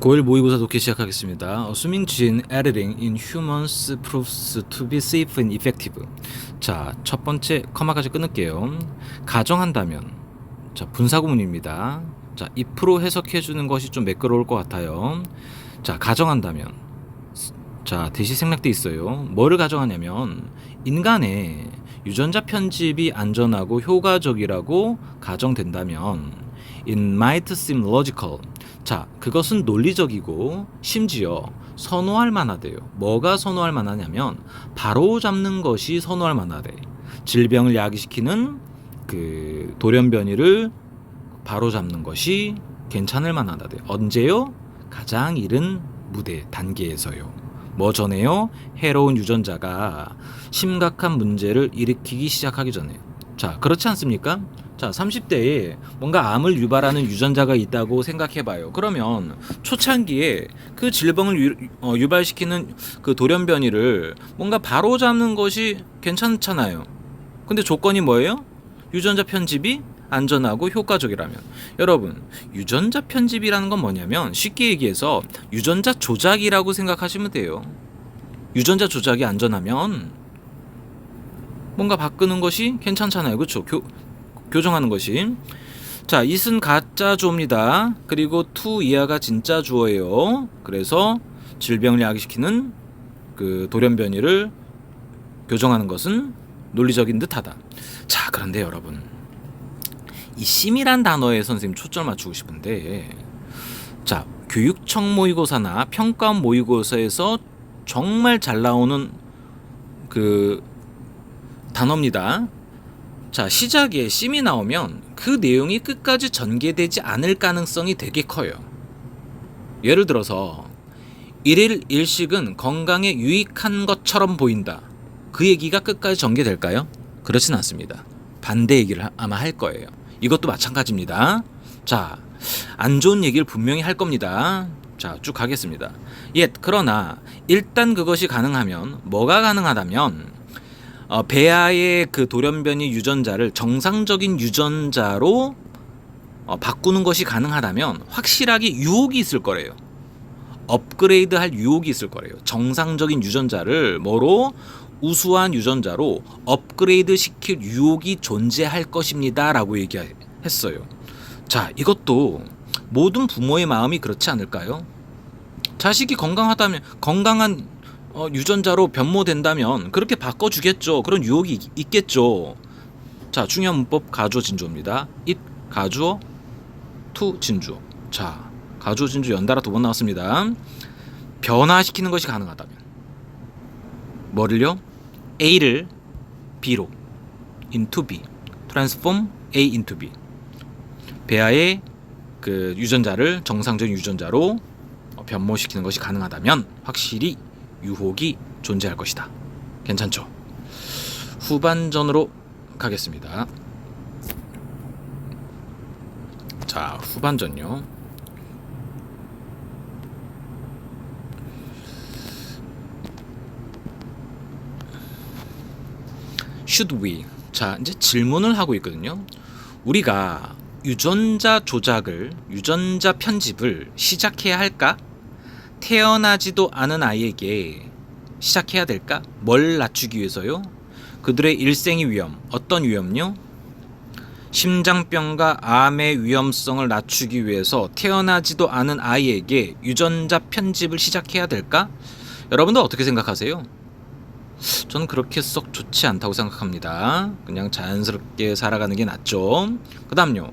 고1 모의고사 독해 시작하겠습니다. Assuming gene editing in humans proves to be safe and effective. 자, 첫 번째 커마까지 끊을게요. 가정한다면, 자, 분사구문입니다. 자, if로 해석해 주는 것이 좀 매끄러울 것 같아요. 자, 가정한다면, 자, 대시 생략돼 있어요. 뭐를 가정하냐면 인간의 유전자 편집이 안전하고 효과적이라고 가정된다면 it might seem logical. 자, 그것은 논리적이고 심지어 선호할 만하대요. 뭐가 선호할 만하냐면 바로 잡는 것이 선호할 만하대. 질병을 야기시키는 그 돌연변이를 바로 잡는 것이 괜찮을 만하대. 언제요? 가장 이른 무대 단계에서요. 뭐 전에요? 해로운 유전자가 심각한 문제를 일으키기 시작하기 전에. 자, 그렇지 않습니까? 자, 30대에 뭔가 암을 유발하는 유전자가 있다고 생각해봐요. 그러면 초창기에 그 질병을 유발시키는 그 돌연변이를 뭔가 바로잡는 것이 괜찮잖아요. 근데 조건이 뭐예요? 유전자 편집이 안전하고 효과적이라면. 여러분, 유전자 편집이라는 건 뭐냐면 쉽게 얘기해서 유전자 조작이라고 생각하시면 돼요. 유전자 조작이 안전하면 뭔가 바꾸는 것이 괜찮잖아요. 그렇죠? 교정하는 것이. 자, it은 가짜 주어입니다. 그리고 to 이하가 진짜 주어예요. 그래서 질병을 야기시키는 그 돌연변이를 교정하는 것은 논리적인 듯하다. 자, 그런데 여러분, 이 심이란 단어에 선생님 초점 맞추고 싶은데, 자, 교육청 모의고사나 평가원 모의고사에서 정말 잘 나오는 그 단어입니다. 자, 시작에 심이 나오면 그 내용이 끝까지 전개되지 않을 가능성이 되게 커요. 예를 들어서 일일 일식은 건강에 유익한 것처럼 보인다. 그 얘기가 끝까지 전개될까요? 그렇진 않습니다. 반대 얘기를 아마 할 거예요. 이것도 마찬가지입니다. 자, 안 좋은 얘기를 분명히 할 겁니다. 자, 쭉 가겠습니다. 그러나 일단 그것이 가능하면, 뭐가 가능하다면 배아의 그 돌연변이 유전자를 정상적인 유전자로 바꾸는 것이 가능하다면 확실하게 유혹이 있을 거래요. 업그레이드 할 유혹이 있을 거래요. 정상적인 유전자를 뭐로? 우수한 유전자로 업그레이드 시킬 유혹이 존재할 것입니다 라고 얘기했어요. 자, 이것도 모든 부모의 마음이 그렇지 않을까요? 자식이 건강하다면, 건강한 유전자로 변모된다면 그렇게 바꿔주겠죠. 그런 유혹이 있겠죠. 자, 중요한 문법 가주어 진주어입니다. it 가주어, to 진주어. 자, 가주어 진주어 연달아 2번 나왔습니다. 변화시키는 것이 가능하다면 뭐를요? A를 B로, into B, transform A into B. 배아의 그 유전자를 정상적인 유전자로 변모시키는 것이 가능하다면 확실히 유혹이 존재할 것이다. 괜찮죠? 후반전으로 가겠습니다. 자, 후반전요. Should we? 자, 이제 질문을 하고 있거든요. 우리가 유전자 조작을, 유전자 편집을 시작해야 할까? 태어나지도 않은 아이에게 시작해야 될까? 뭘 낮추기 위해서요? 그들의 일생의 위험, 어떤 위험요? 심장병과 암의 위험성을 낮추기 위해서 태어나지도 않은 아이에게 유전자 편집을 시작해야 될까? 여러분들 어떻게 생각하세요? 저는 그렇게 썩 좋지 않다고 생각합니다. 그냥 자연스럽게 살아가는 게 낫죠. 그 다음요.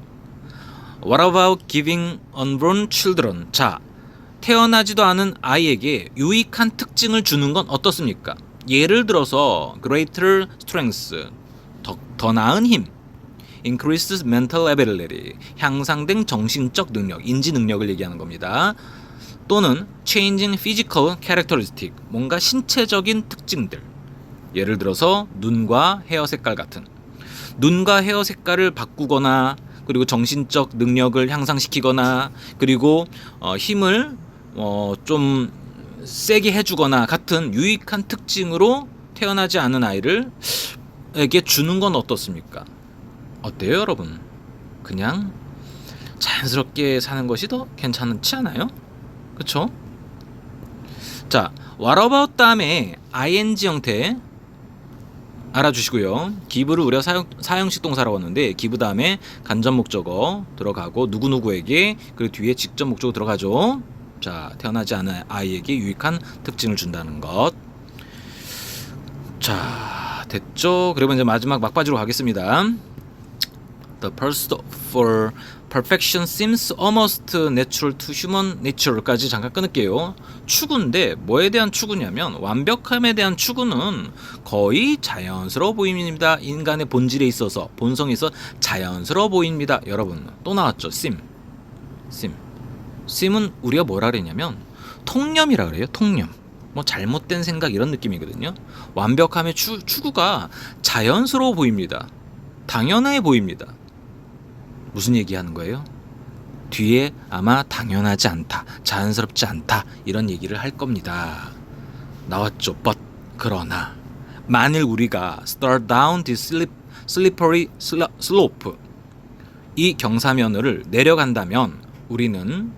What about giving unborn children? 자, 태어나지도 않은 아이에게 유익한 특징을 주는 건 어떻습니까? 예를 들어서 greater strength, 더 나은 힘, increased mental ability, 향상된 정신적 능력, 인지 능력을 얘기하는 겁니다. 또는 changing physical characteristic, 뭔가 신체적인 특징들. 예를 들어서 눈과 헤어 색깔 같은. 눈과 헤어 색깔을 바꾸거나, 그리고 정신적 능력을 향상시키거나, 그리고 힘을 좀 세게 해주거나 같은 유익한 특징으로 태어나지 않은 아이를에게 주는 건 어떻습니까? 어때요, 여러분? 그냥 자연스럽게 사는 것이 더 괜찮지 않아요? 그쵸? 자, what about 다음에 ing 형태 알아주시고요. give를 우리가 사형식 동사라고 하는데 give 다음에 간접 목적어 들어가고 누구누구에게 그리고 뒤에 직접 목적어 들어가죠. 자, 태어나지 않은 아이에게 유익한 특징을 준다는 것. 자, 됐죠? 그리고 이제 마지막 막바지로 가겠습니다. The pursuit for perfection seems almost natural to human nature까지 잠깐 끊을게요. 추구인데 뭐에 대한 추구냐면 완벽함에 대한 추구는 거의 자연스러워 보입니다. 인간의 본질에 있어서 본성에 있어 자연스러워 보입니다. 여러분 또 나왔죠. sim은 우리가 뭐라 그랬냐면 통념이라 그래요. 통념. 뭐 잘못된 생각 이런 느낌이거든요. 완벽함의 추구가 자연스러워 보입니다. 당연해 보입니다. 무슨 얘기하는 거예요? 뒤에 아마 당연하지 않다, 자연스럽지 않다 이런 얘기를 할 겁니다. 나왔죠. But 그러나 만일 우리가 start down this slippery slope 이 경사면을 내려간다면 우리는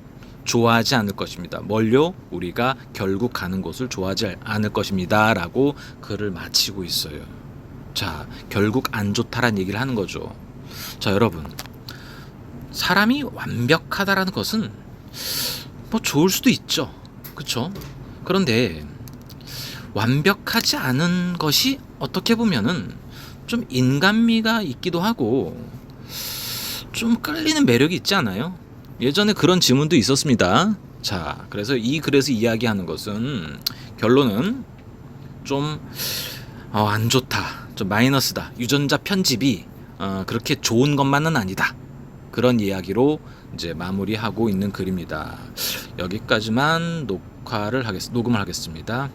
좋아하지 않을 것입니다. 뭘요? 우리가 결국 가는 곳을 좋아하지 않을 것입니다. 라고 글을 마치고 있어요. 자, 결국 안 좋다란 얘기를 하는 거죠. 자, 여러분. 사람이 완벽하다라는 것은 뭐 좋을 수도 있죠. 그쵸? 그런데 완벽하지 않은 것이 어떻게 보면은 좀 인간미가 있기도 하고 좀 끌리는 매력이 있지 않아요? 예전에 그런 질문도 있었습니다. 자, 그래서 이 글에서 이야기하는 것은 결론은 좀 안 좋다, 좀 마이너스다, 유전자 편집이 그렇게 좋은 것만은 아니다. 그런 이야기로 이제 마무리하고 있는 글입니다. 여기까지만 녹음을 하겠습니다.